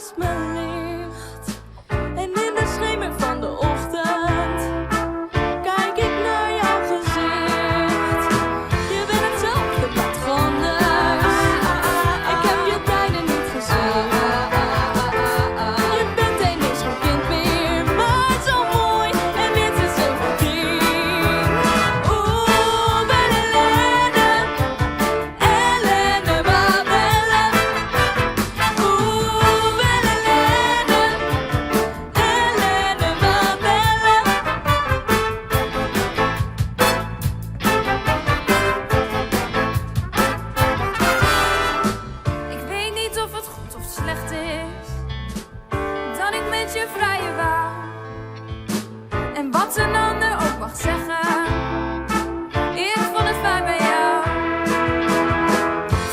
naast me ligt. En in de schemer van de ochtend kijk ik naar jouw gezicht. Je bent hetzelfde patroonneus. Ik heb je tijden niet gezien. Je bent ineens geen kind meer, maar zo mooi. En dit is een verdien. Oeh, ben Helene, Helene maar bellen. Oeh, ben Helene, Helene maar bellen. Ik weet niet of het goed of slecht is dat ik met je vrijen wou. En wat een ander ook mag zeggen, ik vond het fijn bij jou.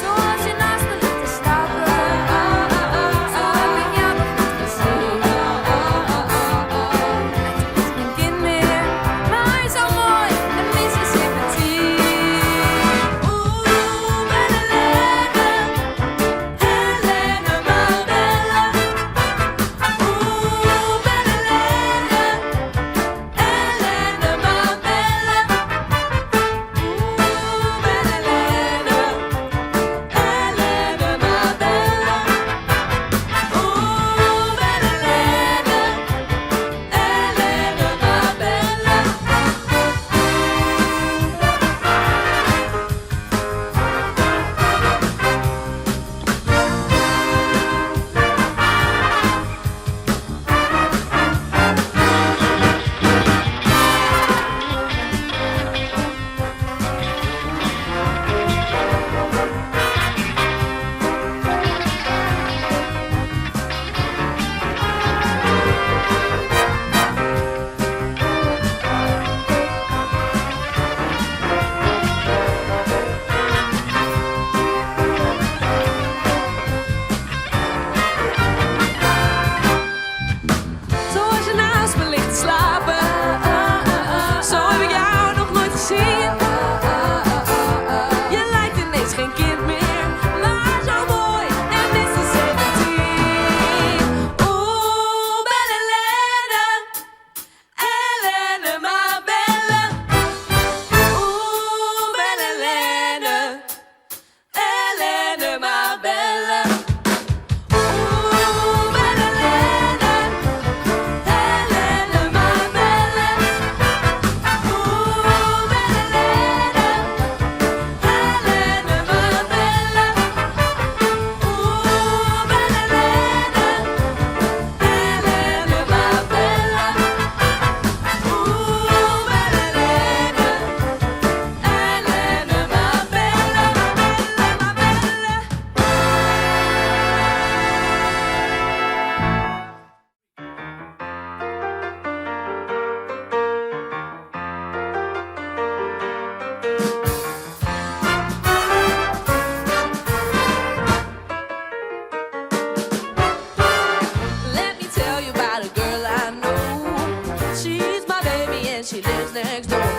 Zoals je naast me ligt te slapen, zo heb ik jou nog niet gezien. Het is geen kind meer, maar zo mooi en minstens sympathie. Oeh, ben Helene, Helene maar bellen. Oeh, ben Helene, Helene maar bellen. Oeh, ben Helene, Helene maar bellen. Oeh, ben Helene, Helene maar bellen. Zoals je naast me ligt te slapen, zo heb ik jou nog nooit gezien. Je lijkt ineens geen kind meer, maar zo mooi en minstens 17. Oeh, ben Helene, Helene maar bellen. Oeh, ben Helene, Helene maar bellen. Oeh, ben Helene, Helene maar bellen. Oeh, ben Helene, Helene maar bellen. Oeh, ben Helene, Helene maar bellen. Oeh, ben Helene, Helene maar Let me tell you about a girl I know. She's my baby and she lives next door.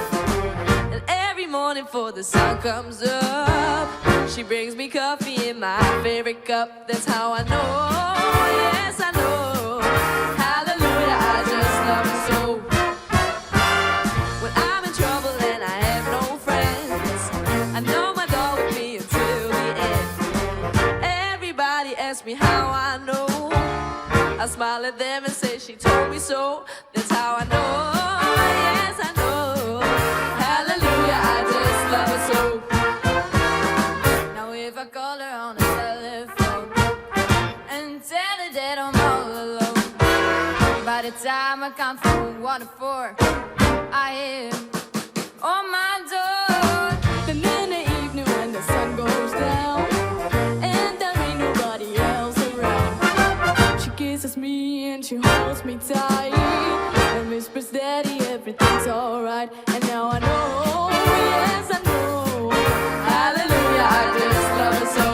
And every morning before the sun comes up, she brings me coffee in my favorite cup. That's how I know, yes I know. Hallelujah, I just love her so. When I'm in trouble and I have no friends, I know my dog with me until the end. Everybody asks me how I know. I smile at them and say she told me so. That's how I know, yes I know. Hallelujah, I just love her so. Now if I call her on the telephone and tell her that I'm all alone, by the time I count from 1 to 4, I hear on my door. Then in the evening when the sun goes down and there ain't nobody else around, she kisses me and she holds me tight and whispers, Daddy, everything's alright. And now I know, yes I know. Hallelujah, I just love her so.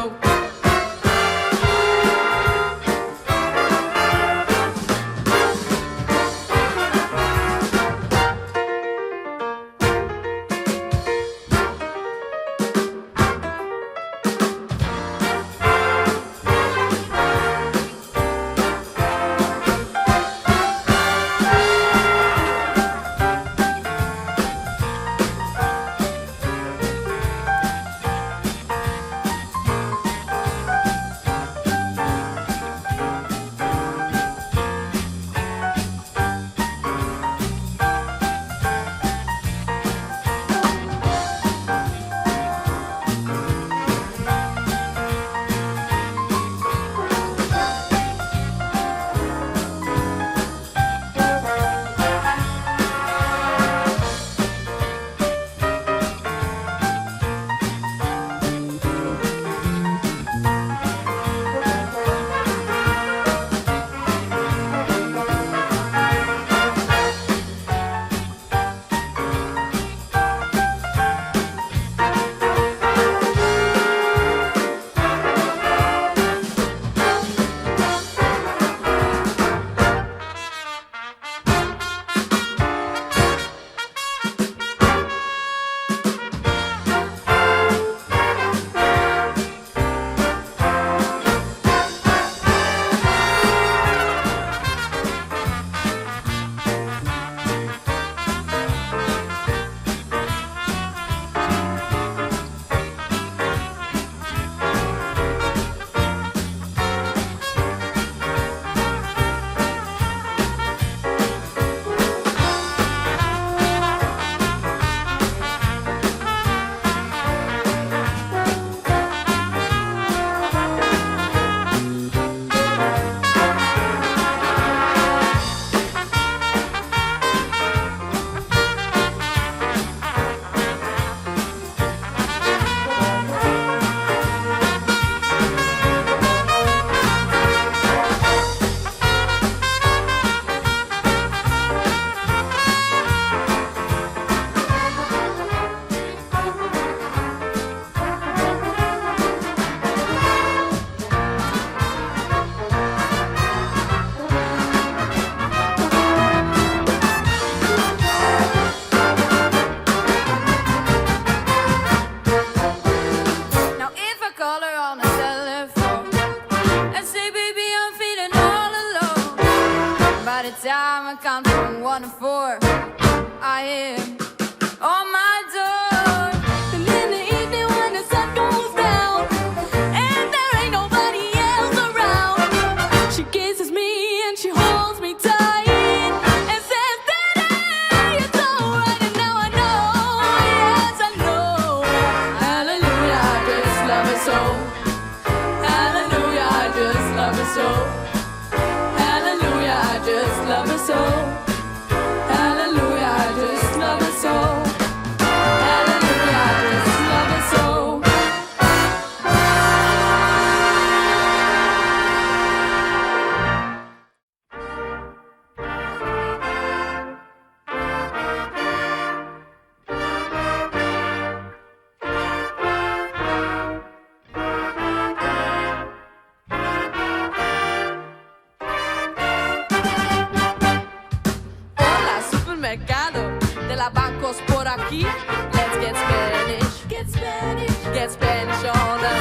get Spanish on them.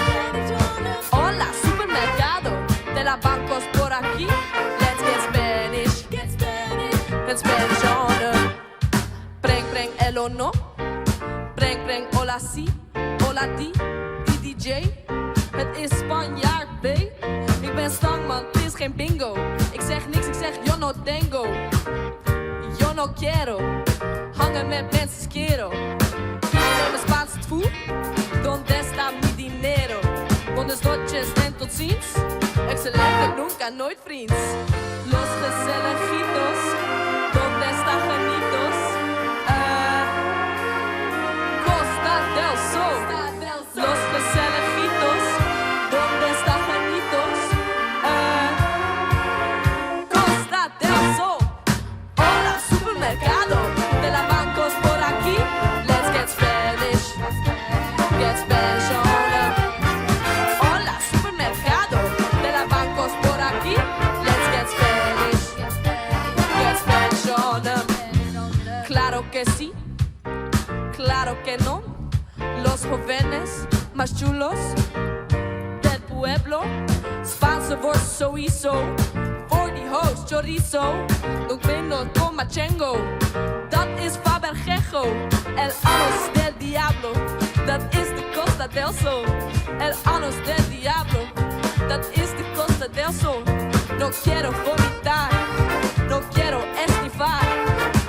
Hola, supermercado, de la bancos por aquí. Let's get Spanish, get Spanish on them. Breng el o no. Breng hola si, hola die, die DJ. Het is Spanjaard, B. Ik ben stangman, het is geen bingo. Ik zeg niks, ik zeg yo no tengo. Yo no quiero. Hangen met mensen quiero. Quiero me Spaans het voer. Donde está mi dinero? Buenas noches en tot ziens. Excelente, nunca, nooit vriends. Los gezelligitos. Donde está Janitos? Costa del Sol. Los gezelligitos. Donde está Janitos? Costa del Sol. Hola, supermercado. De la bancos por aquí. Let's get Spanish. Get Spanish on them. Hola, supermercado. De la bancos por aquí. Let's get Spanish. Get Spanish on them. Claro que sí. Claro que no. Los jóvenes más chulos del pueblo. Spaanse worst sowieso. Voor die host chorizo. Ik ben nog con machengo. Dat is Fabergejo. El Anos del Diablo. Dat is de Costa del Sol. El Anos del Diablo. Dat is de Costa del Sol. No quiero vomitar. No quiero esnifar.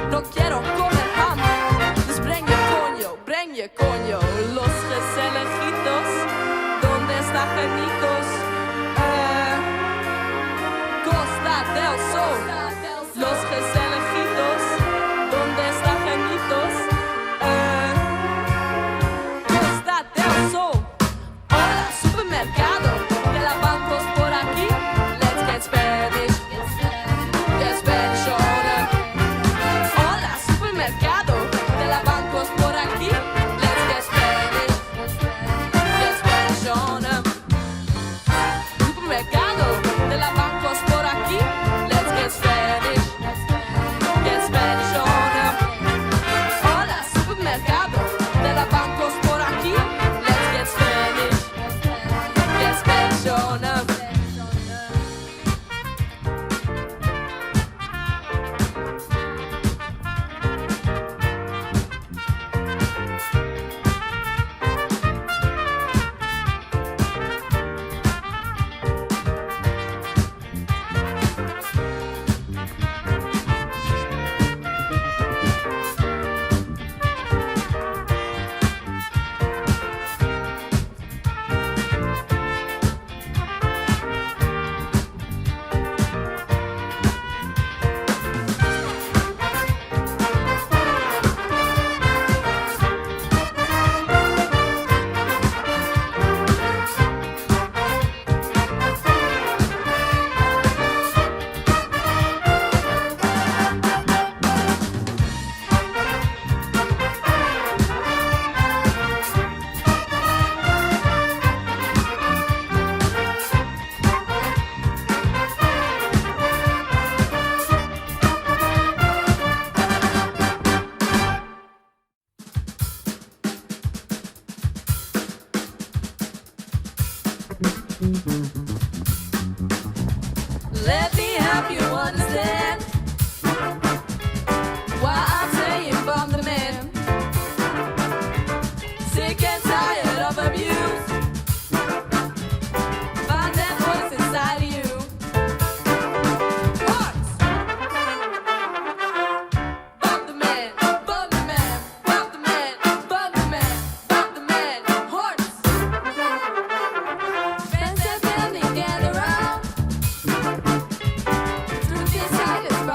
No quiero comer ham. Dus breng je coño. Los gezelligitos. Donde está Janitos? Costa del Sol. Los gezelligitos. Donde está Janitos? Costa del Sol. Hola, supermercado. De la bancos por aquí. Let's get Spanish. Get Spanish on them. Hola, supermercado. De la bancos por aquí. Let's get Spanish. Get Spanish on them. Supermercado. De la bancos por aquí. Let's get Spanish. Get Spanish on them. Hola, supermercado. De la bancos por aquí. Let's get Spanish. Get Spanish on them. Let me help you understand why I'm saying from the man. Sick and tired of abuse. Find that voice inside of you. Hearts. Bump the man, bump the man, bump the man, bump the man, bump the man. Hearts. Fans that family gather round. Through this silence.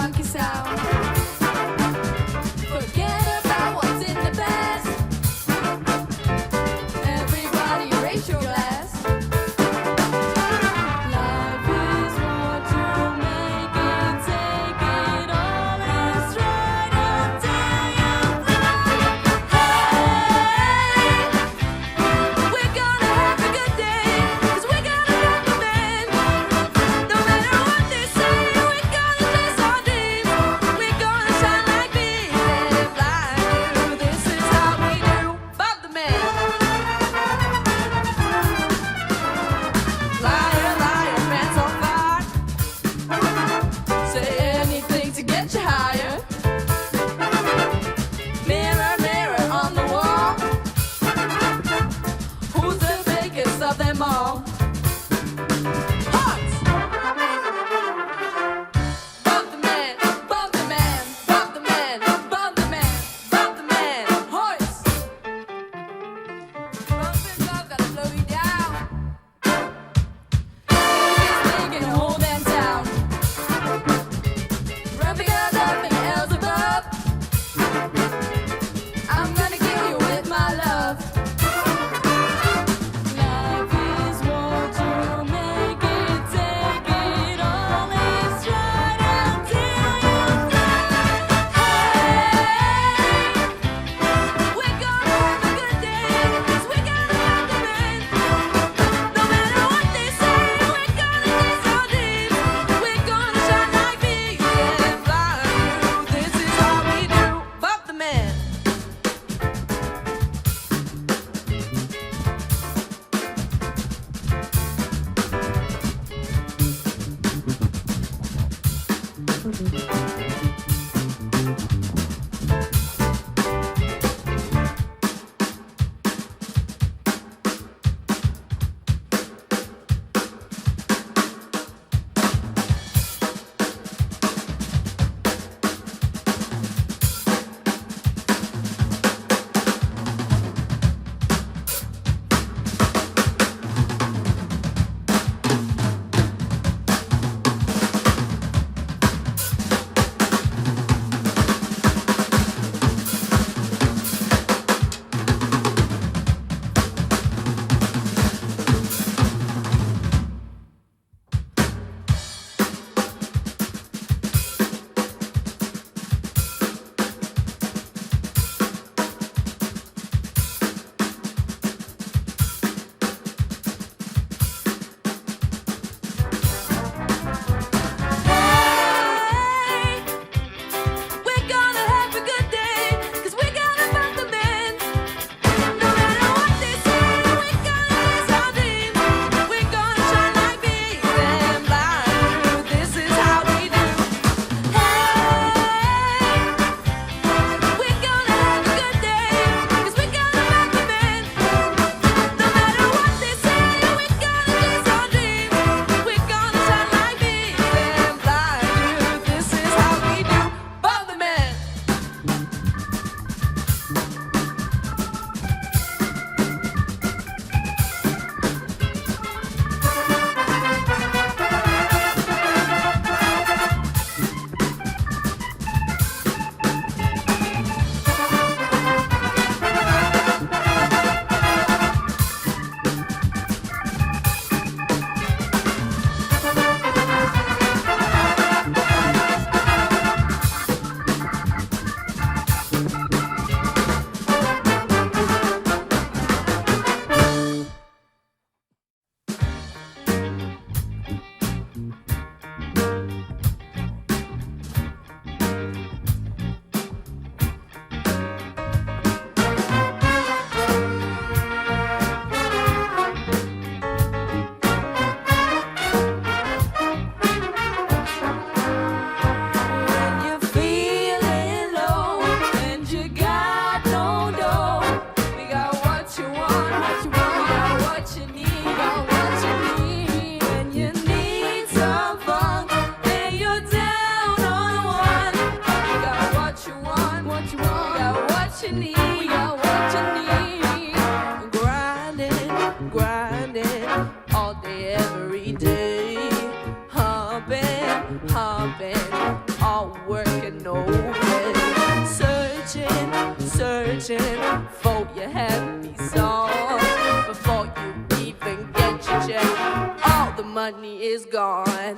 money is gone.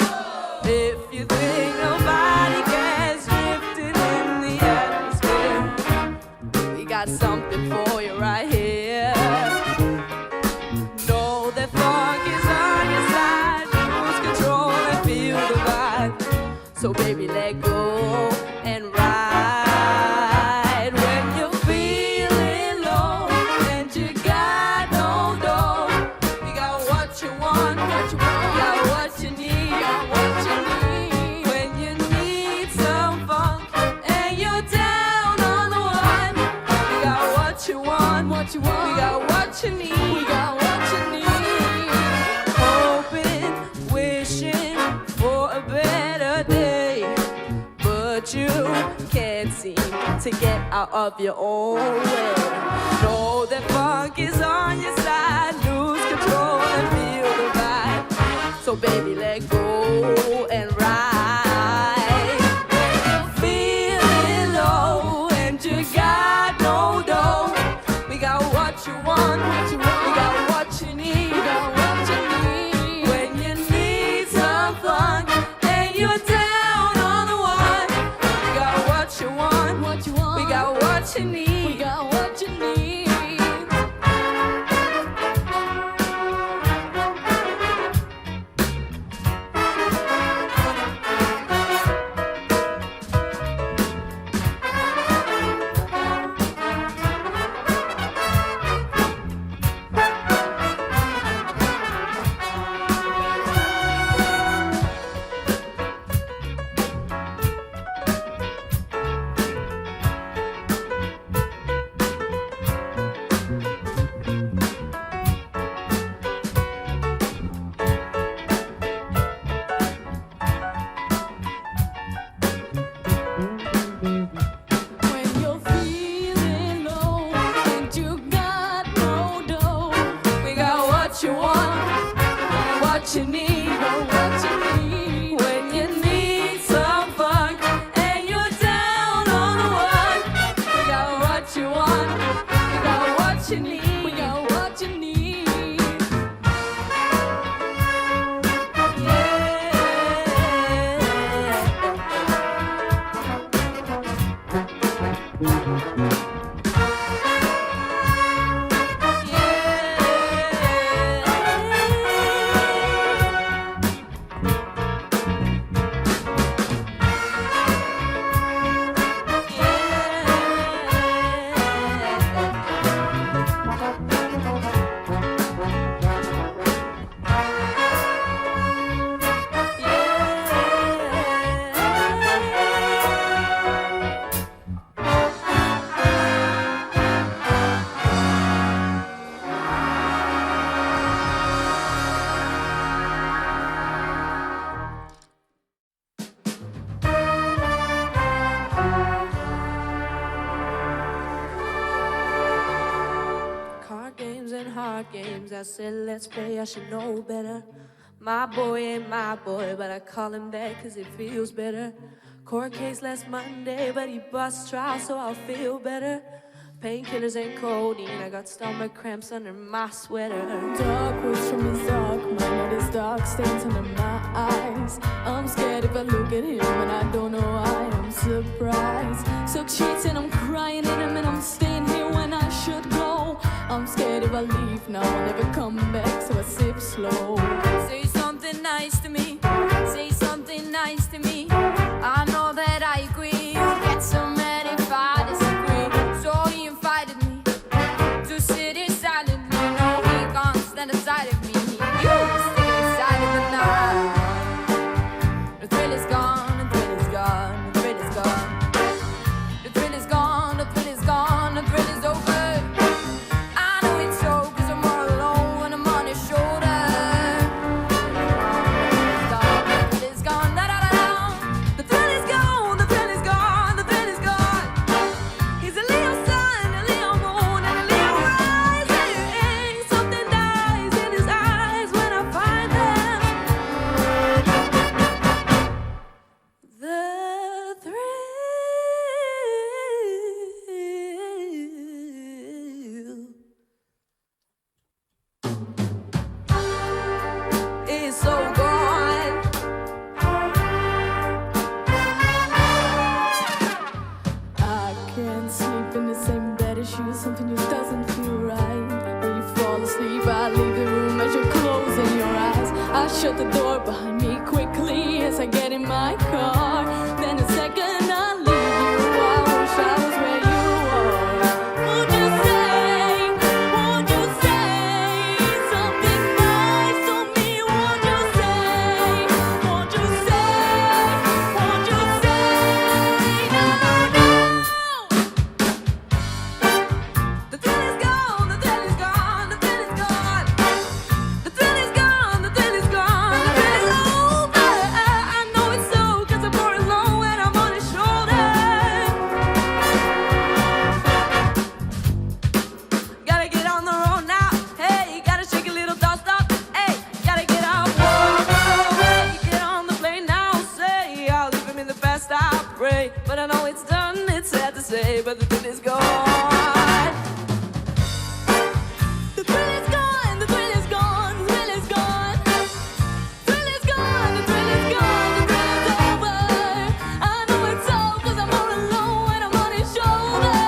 If you think nobody cares, drifting in the atmosphere, we got something for you right here. Know that funk is on your side, lose control and feel the vibe. So baby, let go and ride. When you're feeling low and you got no dough, we got what you want, what you want. We got what you need, got what you need. When you need some funk and you're down on the one, we got what you want, what you want. We got what you need, we got what you need. Hoping, wishing for a better day, but you can't seem to get out of your own way. Know that funk is on your side, lose control and feel the vibe. So baby, let go and ride. When you're feeling low and you got no dough, we got what you want, what you want. We got what you need, we got what you need. When you need some funk and you're down on the one, we got what you want, what you want. We got what you need, we got what you need. When you're feeling low and you got no dough, we got what you want, what you need, what you need. When you need some funk and you're down on the one, we got what you want, we got what you need, we got what you need. Card games and hard games, I said let's play, I should know better. My boy ain't my boy, but I call him that cause it feels better. Court case last Monday, but he bust trial so I'll feel better. Painkillers and codeine, I got stomach cramps under my sweater. Dark roots from his dark mind, all these dark stains under my eyes. I'm scared if I look at him and I don't know why I'm surprised. So cheats and I'm crying in him and I'm staying here when I should go. I'm scared if I leave now I'll never come back, so I sip slow. Say something nice to me, say something nice to me. I know that I agree, you get so mad if I disagree. So he invited me to sit inside of me. No, he can't stand aside of me. You stay inside of the night. The thrill is gone, the thrill is gone, the thrill is gone. The thrill is gone, the thrill is gone, the thrill is over. I know it's so cause I'm all alone when I'm on his shoulder. The thrill is gone, the thrill is gone, da da da da. The thrill is gone. shut the door behind me quickly as I get in my car. Then a second I leave you. I wish I was where you are. Won't you say something nice to me? Won't you say no, no? The thrill is gone, the thrill is gone, the thrill is gone. The thrill is gone, the thrill is gone, the thrill is over. I know it's so, 'cause I'm more alone when I'm on his shoulder. Gotta get on the road now, hey, gotta shake a little dust up, hey, gotta get out, whoa, away. Get on the plane now, say, I'll leave him in the past, I pray. But I know it's done, it's sad to say, but the thrill is gone. The thrill is gone, the thrill is gone, the thrill is gone. Thrill is gone, the thrill is gone, the thrill is over. I know it's so, 'cause I'm all alone when I'm on his shoulder.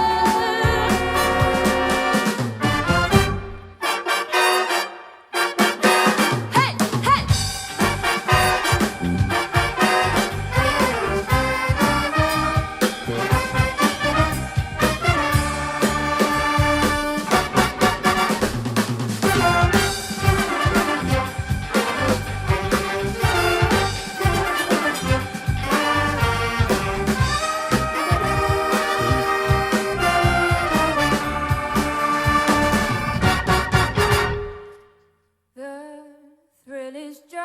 Hey, hey! The thrill is just